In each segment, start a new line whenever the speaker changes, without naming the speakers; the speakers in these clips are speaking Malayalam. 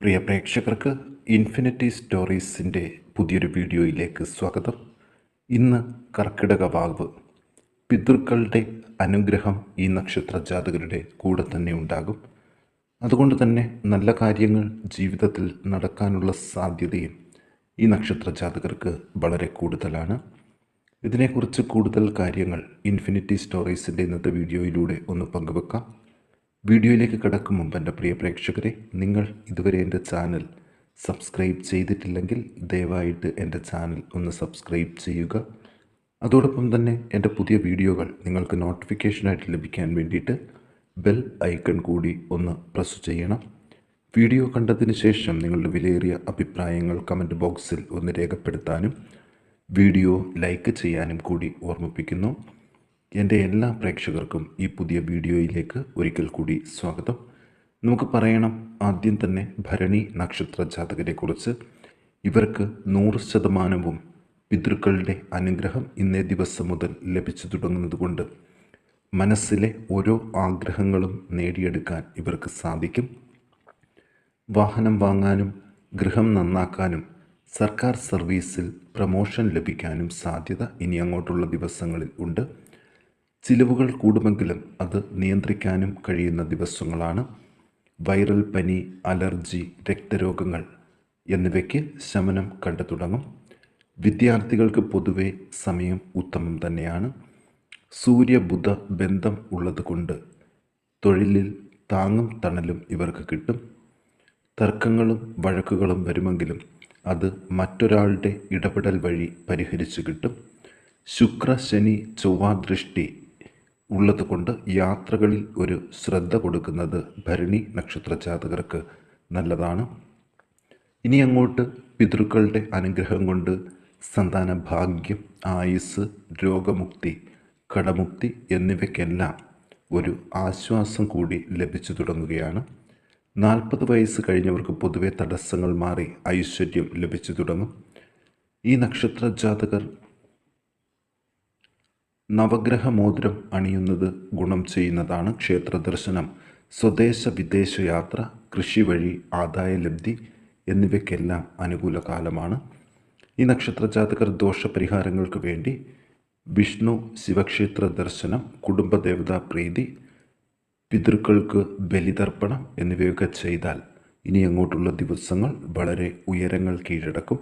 പ്രിയ പ്രേക്ഷകർക്ക് ഇൻഫിനിറ്റി സ്റ്റോറീസിൻ്റെ പുതിയൊരു വീഡിയോയിലേക്ക് സ്വാഗതം. ഇന്ന് കർക്കിടക വാവ്. പിതൃക്കളുടെ അനുഗ്രഹം ഈ നക്ഷത്ര ജാതകരുടെ കൂടെ തന്നെ ഉണ്ടാകും. അതുകൊണ്ട് തന്നെ നല്ല കാര്യങ്ങൾ ജീവിതത്തിൽ നടക്കാനുള്ള സാധ്യതയും ഈ നക്ഷത്ര ജാതകർക്ക് വളരെ കൂടുതലാണ്. ഇതിനെക്കുറിച്ച് കൂടുതൽ കാര്യങ്ങൾ ഇൻഫിനിറ്റി സ്റ്റോറീസിൻ്റെ ഇന്നത്തെ വീഡിയോയിലൂടെ ഒന്ന് പങ്കുവെക്കാം. വീഡിയോയിലേക്ക് കടക്കും മുമ്പ് എൻ്റെ പ്രിയ പ്രേക്ഷകരെ, നിങ്ങൾ ഇതുവരെ എൻ്റെ ചാനൽ സബ്സ്ക്രൈബ് ചെയ്തിട്ടില്ലെങ്കിൽ ദയവായിട്ട് എൻ്റെ ചാനൽ ഒന്ന് സബ്സ്ക്രൈബ് ചെയ്യുക. അതോടൊപ്പം തന്നെ എൻ്റെ പുതിയ വീഡിയോകൾ നിങ്ങൾക്ക് നോട്ടിഫിക്കേഷനായിട്ട് ലഭിക്കാൻ വേണ്ടിയിട്ട് ബെൽ ഐക്കൺ കൂടി ഒന്ന് പ്രസ് ചെയ്യണം. വീഡിയോ കണ്ടതിന് ശേഷം നിങ്ങളുടെ വിലയേറിയ അഭിപ്രായങ്ങൾ കമൻറ്റ് ബോക്സിൽ ഒന്ന് രേഖപ്പെടുത്താനും വീഡിയോ ലൈക്ക് ചെയ്യാനും കൂടി ഓർമ്മിപ്പിക്കുന്നു. എൻ്റെ എല്ലാ പ്രേക്ഷകർക്കും ഈ പുതിയ വീഡിയോയിലേക്ക് ഒരിക്കൽ കൂടി സ്വാഗതം. നമുക്ക് പറയണം ആദ്യം തന്നെ ഭരണി നക്ഷത്ര ജാതകരെക്കുറിച്ച്. ഇവർക്ക് 100% പിതൃക്കളുടെ അനുഗ്രഹം ഇന്നേ ദിവസം മുതൽ ലഭിച്ചു തുടങ്ങുന്നത് കൊണ്ട് മനസ്സിലെ ഓരോ ആഗ്രഹങ്ങളും നേടിയെടുക്കാൻ ഇവർക്ക് സാധിക്കും. വാഹനം വാങ്ങാനും ഗൃഹം നന്നാക്കാനും സർക്കാർ സർവീസിൽ പ്രമോഷൻ ലഭിക്കാനും സാധ്യത ഇനി അങ്ങോട്ടുള്ള ദിവസങ്ങളിൽ ഉണ്ട്. ചിലവുകൾ കൂടുമെങ്കിലും അത് നിയന്ത്രിക്കാനും കഴിയുന്ന ദിവസങ്ങളാണ്. വൈറൽ പനി, അലർജി, രക്തരോഗങ്ങൾ എന്നിവയ്ക്ക് ശമനം കണ്ടു തുടങ്ങും. വിദ്യാർത്ഥികൾക്ക് പൊതുവെ സമയം ഉത്തമം തന്നെയാണ്. സൂര്യ-ബുധ ബന്ധം ഉള്ളതുകൊണ്ട് തൊഴിലിൽ താങ്ങും തണലും ഇവർക്ക് കിട്ടും. തർക്കങ്ങളും വഴക്കുകളും വരുമെങ്കിലും അത് മറ്റൊരാളുടെ ഇടപെടൽ വഴി പരിഹരിച്ചു കിട്ടും. ശുക്ര, ശനി, ചൊവ്വ ദൃഷ്ടി ഉള്ളതുകൊണ്ട് യാത്രകളിൽ ഒരു ശ്രദ്ധ കൊടുക്കുന്നത് ഭരണി നക്ഷത്ര ജാതകർക്ക് നല്ലതാണ്. ഇനി അങ്ങോട്ട് പിതൃക്കളുടെ അനുഗ്രഹം കൊണ്ട് സന്താന ഭാഗ്യം, ആയുസ്, രോഗമുക്തി, കടമുക്തി എന്നിവയ്ക്കെല്ലാം ഒരു ആശ്വാസം കൂടി ലഭിച്ചു തുടങ്ങുകയാണ്. 40 വയസ്സ് കഴിഞ്ഞവർക്ക് പൊതുവെ തടസ്സങ്ങൾ മാറി ഐശ്വര്യം ലഭിച്ചു തുടങ്ങും. ഈ നക്ഷത്ര ജാതകർ നവഗ്രഹ മോതിരം അണിയുന്നത് ഗുണം ചെയ്യുന്നതാണ്. ക്ഷേത്ര ദർശനം, സ്വദേശ വിദേശ യാത്ര, കൃഷി വഴി ആദായലബ്ധി എന്നിവയ്ക്കെല്ലാം അനുകൂല കാലമാണ്. ഈ നക്ഷത്ര ജാതകർ ദോഷപരിഹാരങ്ങൾക്ക് വേണ്ടി വിഷ്ണു ശിവക്ഷേത്ര ദർശനം, കുടുംബദേവതാ പ്രീതി, പിതൃക്കൾക്ക് ബലിതർപ്പണം എന്നിവയൊക്കെ ചെയ്താൽ ഇനി അങ്ങോട്ടുള്ള ദിവസങ്ങൾ വളരെ ഉയരങ്ങൾ കീഴടക്കും.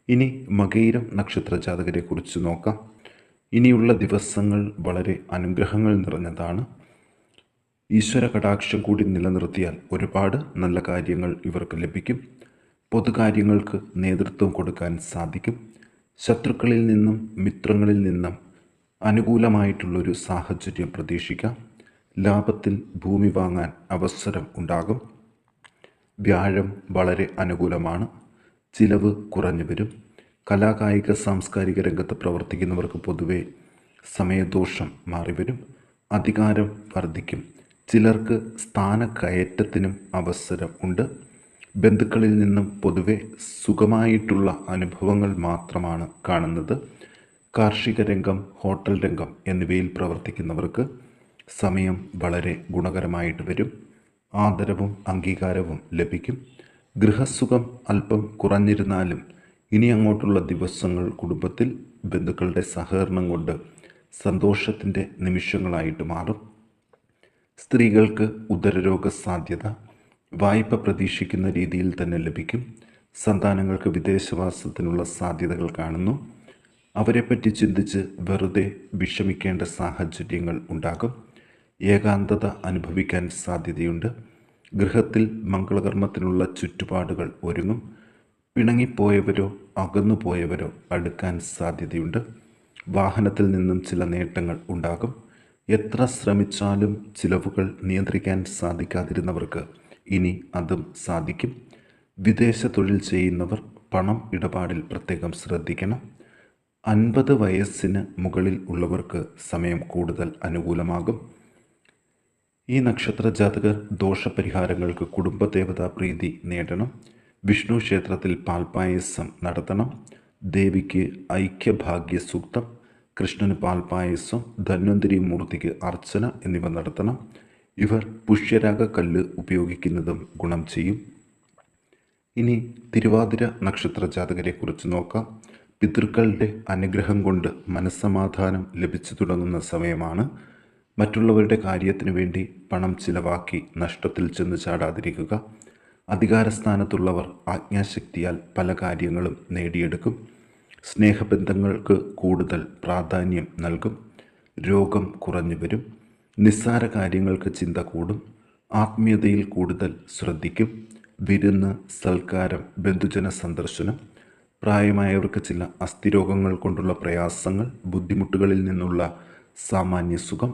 ഇനി മകയിരം നക്ഷത്ര ജാതകരെക്കുറിച്ച് നോക്കാം. ഇനിയുള്ള ദിവസങ്ങൾ വളരെ അനുഗ്രഹങ്ങൾ നിറഞ്ഞതാണ്. ഈശ്വര കടാക്ഷം കൂടി നിലനിർത്തിയാൽ ഒരുപാട് നല്ല കാര്യങ്ങൾ ഇവർക്ക് ലഭിക്കും. പൊതുകാര്യങ്ങൾക്ക് നേതൃത്വം കൊടുക്കാൻ സാധിക്കും. ശത്രുക്കളിൽ നിന്നും മിത്രങ്ങളിൽ നിന്നും അനുകൂലമായിട്ടുള്ളൊരു സാഹചര്യം പ്രതീക്ഷിക്കാം. ലാഭത്തിൽ ഭൂമി വാങ്ങാൻ അവസരം ഉണ്ടാകും. വ്യാഴം വളരെ അനുകൂലമാണ്. ചിലവ് കുറഞ്ഞു വരും. കലാകായിക സാംസ്കാരിക രംഗത്ത് പ്രവർത്തിക്കുന്നവർക്ക് പൊതുവെ സമയദോഷം മാറിവരും. അധികാരം വർദ്ധിക്കും. ചിലർക്ക് സ്ഥാനക്കയറ്റത്തിനും അവസരം ഉണ്ട്. ബന്ധുക്കളിൽ നിന്നും പൊതുവെ സുഖമായിട്ടുള്ള അനുഭവങ്ങൾ മാത്രമാണ് കാണുന്നത്. കാർഷിക രംഗം, ഹോട്ടൽ രംഗം എന്നിവയിൽ പ്രവർത്തിക്കുന്നവർക്ക് സമയം വളരെ ഗുണകരമായിട്ട് വരും. ആദരവും അംഗീകാരവും ലഭിക്കും. ഗൃഹസുഖം അല്പം കുറഞ്ഞിരുന്നാലും ഇനി അങ്ങോട്ടുള്ള ദിവസങ്ങൾ കുടുംബത്തിൽ ബന്ധുക്കളുടെ സഹകരണം കൊണ്ട് സന്തോഷത്തിൻ്റെ നിമിഷങ്ങളായിട്ട് മാറും. സ്ത്രീകൾക്ക് ഉദരരോഗ സാധ്യത വായ്പ പ്രതീക്ഷിക്കുന്ന രീതിയിൽ തന്നെ ലഭിക്കും. സന്താനങ്ങൾക്ക് വിദേശവാസത്തിനുള്ള സാധ്യതകൾ കാണുന്നു. അവരെപ്പറ്റി ചിന്തിച്ച് വെറുതെ വിഷമിക്കേണ്ട സാഹചര്യങ്ങൾ ഉണ്ടാകും. ഏകാന്തത അനുഭവിക്കാൻ സാധ്യതയുണ്ട്. ഗൃഹത്തിൽ മംഗളകർമ്മത്തിനുള്ള ചുറ്റുപാടുകൾ ഒരുങ്ങും. പിണങ്ങിപ്പോയവരോ അകന്നുപോയവരോ അടുക്കാൻ സാധ്യതയുണ്ട്. വാഹനത്തിൽ നിന്നും ചില നേട്ടങ്ങൾ ഉണ്ടാകും. എത്ര ശ്രമിച്ചാലും ചിലവുകൾ നിയന്ത്രിക്കാൻ സാധിക്കാതിരുന്നവർക്ക് ഇനി അതും സാധിക്കും. വിദേശ തൊഴിൽ ചെയ്യുന്നവർ പണം ഇടപാടിൽ പ്രത്യേകം ശ്രദ്ധിക്കണം. 50 വയസ്സിന് മുകളിൽ ഉള്ളവർക്ക് സമയം കൂടുതൽ അനുകൂലമാകും. ഈ നക്ഷത്ര ജാതകർ ദോഷപരിഹാരങ്ങൾക്ക് കുടുംബദേവതാ പ്രീതി നേടണം. വിഷ്ണു ക്ഷേത്രത്തിൽ പാൽപ്പായസം നടത്തണം. ദേവിക്ക് ഐക്യഭാഗ്യ സൂക്തം, കൃഷ്ണന് പാൽപ്പായസം, ധന്വന്തരി മൂർത്തിക്ക് അർച്ചന എന്നിവ നടത്തണം. ഇവർ പുഷ്യരാഗ കല്ല് ഉപയോഗിക്കുന്നതും ഗുണം ചെയ്യും. ഇനി തിരുവാതിര നക്ഷത്ര ജാതകരെ കുറിച്ച് നോക്കാം. പിതൃക്കളുടെ അനുഗ്രഹം കൊണ്ട് മനസ്സമാധാനം ലഭിച്ചു തുടങ്ങുന്ന സമയമാണ്. മറ്റുള്ളവരുടെ കാര്യത്തിനു വേണ്ടി പണം ചിലവാക്കി നഷ്ടത്തിൽ ചെന്ന് ചാടാതിരിക്കുക. അധികാരസ്ഥാനത്തുള്ളവർ ആജ്ഞാശക്തിയാൽ പല കാര്യങ്ങളും നേടിയെടുക്കും. സ്നേഹബന്ധങ്ങൾക്ക് കൂടുതൽ പ്രാധാന്യം നൽകും. രോഗം കുറഞ്ഞു വരും. നിസ്സാര കാര്യങ്ങൾക്ക് ചിന്ത കൂടും. ആത്മീയതയിൽ കൂടുതൽ ശ്രദ്ധിക്കും. വിരുന്ന്, സൽക്കാരം, ബന്ധുജന സന്ദർശനം. പ്രായമായവർക്ക് ചില അസ്ഥിരോഗങ്ങൾ കൊണ്ടുള്ള പ്രയാസങ്ങൾ, ബുദ്ധിമുട്ടുകളിൽ നിന്നുള്ള സാമാന്യ സുഖം.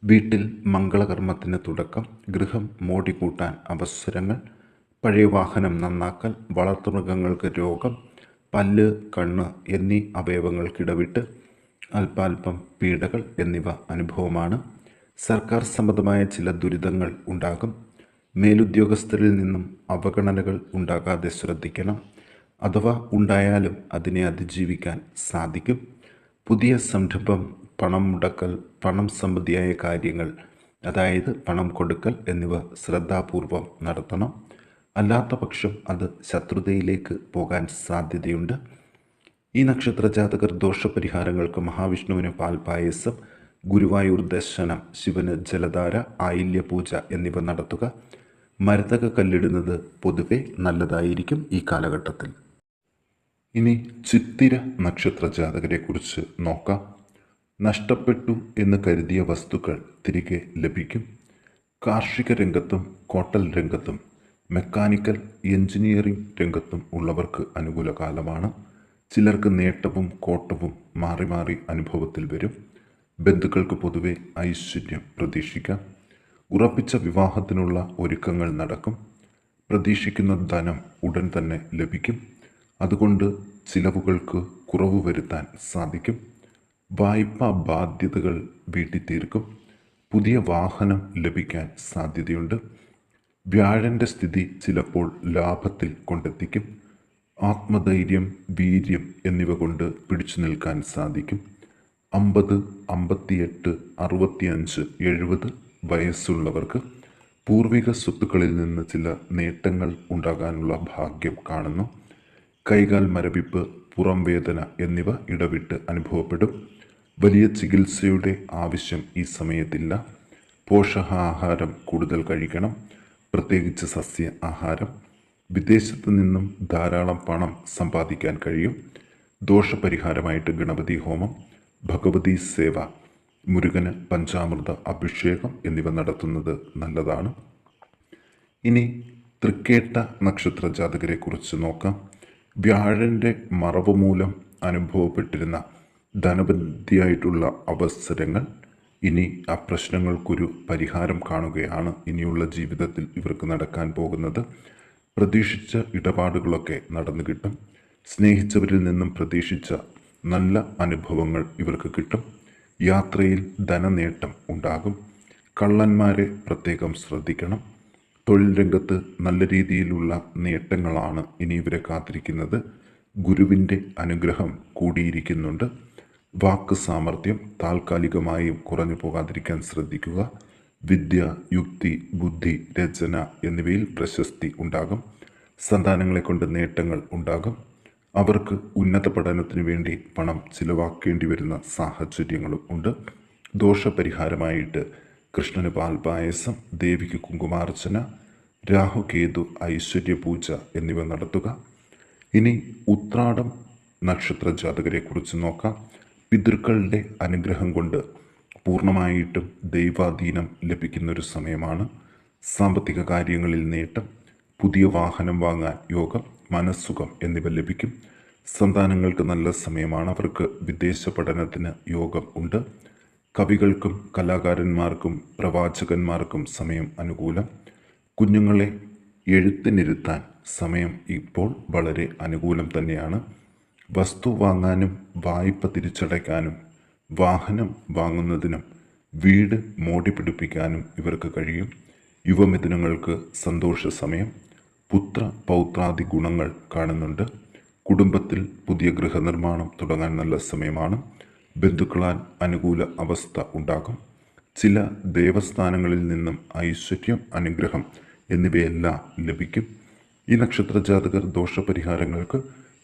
വീട്ടിൽ മംഗളകർമ്മത്തിന് തുടക്കം. ഗൃഹം മോടികൂട്ടാൻ അവസരങ്ങൾ. പഴയ വാഹനം നന്നാക്കൽ. വളർത്തുമൃഗങ്ങൾക്ക് രോഗം. പല്ല്, കണ്ണ് എന്നീ അവയവങ്ങൾക്കിടവിട്ട് അല്പാൽപം പീഡകൾ എന്നിവ അനുഭവമാണ്. സർക്കാർ സംബന്ധമായ ചില ദുരിതങ്ങൾ ഉണ്ടാകും. മേലുദ്യോഗസ്ഥരിൽ നിന്നും അവഗണനകൾ ഉണ്ടാകാതെ ശ്രദ്ധിക്കണം. അഥവാ ഉണ്ടായാലും അതിനെ അതിജീവിക്കാൻ സാധിക്കും. പുതിയ സംരംഭം, പണം മുടക്കൽ, പണം സംബന്ധിയായ കാര്യങ്ങൾ, അതായത് പണം കൊടുക്കൽ എന്നിവ ശ്രദ്ധാപൂർവം നടത്തണം. അല്ലാത്ത പക്ഷം അത് ശത്രുതയിലേക്ക് പോകാൻ സാധ്യതയുണ്ട്. ഈ നക്ഷത്ര ജാതകർ ദോഷപരിഹാരങ്ങൾക്ക് മഹാവിഷ്ണുവിന് പാൽപായസം, ഗുരുവായൂർ ദർശനം, ശിവന് ജലധാര, ആയില്യപൂജ എന്നിവ നടത്തുക. മരതക കല്ലിടുന്നത് പൊതുവെ നല്ലതായിരിക്കും ഈ കാലഘട്ടത്തിൽ. ഇനി ചിത്തിര നക്ഷത്ര ജാതകരെ കുറിച്ച് നോക്കാം. നഷ്ടപ്പെട്ടു എന്ന് കരുതിയ വസ്തുക്കൾ തിരികെ ലഭിക്കും. കാർഷിക രംഗത്തും ഹോട്ടൽ രംഗത്തും മെക്കാനിക്കൽ, എഞ്ചിനീയറിംഗ് രംഗത്തും ഉള്ളവർക്ക് അനുകൂല കാലമാണ്. ചിലർക്ക് നേട്ടവും കോട്ടവും മാറി മാറി അനുഭവത്തിൽ വരും. ബന്ധുക്കൾക്ക് പൊതുവെ ഐശ്വര്യം പ്രതീക്ഷിക്കാം. ഉറപ്പിച്ച വിവാഹത്തിനുള്ള ഒരുക്കങ്ങൾ നടക്കും. പ്രതീക്ഷിക്കുന്ന ധനം ഉടൻ തന്നെ ലഭിക്കും. അതുകൊണ്ട് ചിലവുകൾക്ക് കുറവ് വരുത്താൻ സാധിക്കും. വായ്പാ ബാധ്യതകൾ വീട്ടി തീർക്കും. പുതിയ വാഹനം ലഭിക്കാൻ സാധ്യതയുണ്ട്. വ്യാഴൻ്റെ സ്ഥിതി ചിലപ്പോൾ ലാഭത്തിൽ കൊണ്ടെത്തിക്കും. ആത്മധൈര്യം, വീര്യം എന്നിവ കൊണ്ട് പിടിച്ചു നിൽക്കാൻ സാധിക്കും. 50, 58, 65, 70 വയസ്സുള്ളവർക്ക് പൂർവിക സ്വത്തുക്കളിൽ നിന്ന് ചില നേട്ടങ്ങൾ ഉണ്ടാകാനുള്ള ഭാഗ്യം കാണുന്നു. കൈകാൽ മരവിപ്പ്, പുറം വേദന എന്നിവ ഇടവിട്ട് അനുഭവപ്പെടും. വലിയ ചികിത്സയുടെ ആവശ്യം ഈ സമയത്തില്ല. പോഷകാഹാരം കൂടുതൽ കഴിക്കണം, പ്രത്യേകിച്ച് സസ്യ ആഹാരം. വിദേശത്ത് നിന്നും ധാരാളം പണം സമ്പാദിക്കാൻ കഴിയും. ദോഷപരിഹാരമായിട്ട് ഗണപതി ഹോമം, ഭഗവതി സേവ, മുരുകന് പഞ്ചാമൃത അഭിഷേകം എന്നിവ നടത്തുന്നത് നല്ലതാണ്. ഇനി തൃക്കേട്ട നക്ഷത്ര ജാതകരെ കുറിച്ച് നോക്കാം. വ്യാഴൻ്റെ മറവ് മൂലം അനുഭവപ്പെട്ടിരുന്ന ധനബന്ധിയായിട്ടുള്ള അവസരങ്ങൾ ഇനി ആ പ്രശ്നങ്ങൾക്കൊരു പരിഹാരം കാണുകയാണ് ഇനിയുള്ള ജീവിതത്തിൽ ഇവർക്ക് നടക്കാൻ പോകുന്നത്. പ്രതീക്ഷിച്ച ഇടപാടുകളൊക്കെ നടന്നു കിട്ടും. സ്നേഹിച്ചവരിൽ നിന്നും പ്രതീക്ഷിച്ച നല്ല അനുഭവങ്ങൾ ഇവർക്ക് കിട്ടും. യാത്രയിൽ ധനനേട്ടം ഉണ്ടാകും. കള്ളന്മാരെ പ്രത്യേകം ശ്രദ്ധിക്കണം. തൊഴിൽ രംഗത്ത് നല്ല രീതിയിലുള്ള നേട്ടങ്ങളാണ് ഇനി ഇവരെ കാത്തിരിക്കുന്നത്. ഗുരുവിൻ്റെ അനുഗ്രഹം കൂടിയിരിക്കുന്നുണ്ട്. വാക്ക് സാമർഥ്യം താൽക്കാലികമായും കുറഞ്ഞു പോകാതിരിക്കാൻ ശ്രദ്ധിക്കുക. വിദ്യ, യുക്തി, ബുദ്ധി, രചന എന്നിവയിൽ പ്രശസ്തി ഉണ്ടാകും. സന്താനങ്ങളെ കൊണ്ട് നേട്ടങ്ങൾ ഉണ്ടാകും. അവർക്ക് ഉന്നത പഠനത്തിനു വേണ്ടി പണം ചിലവാക്കേണ്ടി വരുന്ന സാഹചര്യങ്ങളും ഉണ്ട്. ദോഷപരിഹാരമായിട്ട് കൃഷ്ണന് പാൽപായസം, ദേവിക്ക് കുങ്കുമാർച്ചന, രാഹുകേതു ഐശ്വര്യപൂജ എന്നിവ നടത്തുക. ഇനി ഉത്രാടം നക്ഷത്ര ജാതകരെ കുറിച്ച് നോക്കാം. പിതൃക്കളുടെ അനുഗ്രഹം കൊണ്ട് പൂർണ്ണമായിട്ടും ദൈവാധീനം ലഭിക്കുന്നൊരു സമയമാണ്. സാമ്പത്തിക കാര്യങ്ങളിൽ നേട്ടം, പുതിയ വാഹനം വാങ്ങാൻ യോഗം, മനസ്സുഖം എന്നിവ ലഭിക്കും. സന്താനങ്ങൾക്ക് നല്ല സമയമാണ്. അവർക്ക് വിദേശ പഠനത്തിന് യോഗം ഉണ്ട്. കവികൾക്കും കലാകാരന്മാർക്കും പ്രവാചകന്മാർക്കും സമയം അനുകൂലം. കുഞ്ഞുങ്ങളെ എഴുത്തിനിരുത്താൻ സമയം ഇപ്പോൾ വളരെ അനുകൂലം തന്നെയാണ്. വസ്തു വാങ്ങാനും വായ്പ തിരിച്ചടയ്ക്കാനും വാഹനം വാങ്ങുന്നതിനും വീട് മോടി പിടിപ്പിക്കാനും ഇവർക്ക് കഴിയും. യുവമിഥുനങ്ങൾക്ക് സന്തോഷ സമയം. പുത്ര പൗത്രാദി ഗുണങ്ങൾ കാണുന്നുണ്ട്. കുടുംബത്തിൽ പുതിയ ഗൃഹനിർമ്മാണം തുടങ്ങാൻ നല്ല സമയമാണ്. ബന്ധുക്കളാൽ അനുകൂല അവസ്ഥ ഉണ്ടാകും. ചില ദേവസ്ഥാനങ്ങളിൽ നിന്നും ഐശ്വര്യം, അനുഗ്രഹം എന്നിവയെല്ലാം ലഭിക്കും. ഈ നക്ഷത്ര ജാതകർ ദോഷപരിഹാരങ്ങൾക്ക്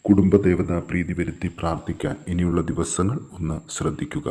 കുടുംബദേവതാ പ്രീതി വരുത്തി പ്രാർത്ഥിക്കാൻ ഇനിയുള്ള ദിവസങ്ങൾ ഒന്ന് ശ്രദ്ധിക്കുക.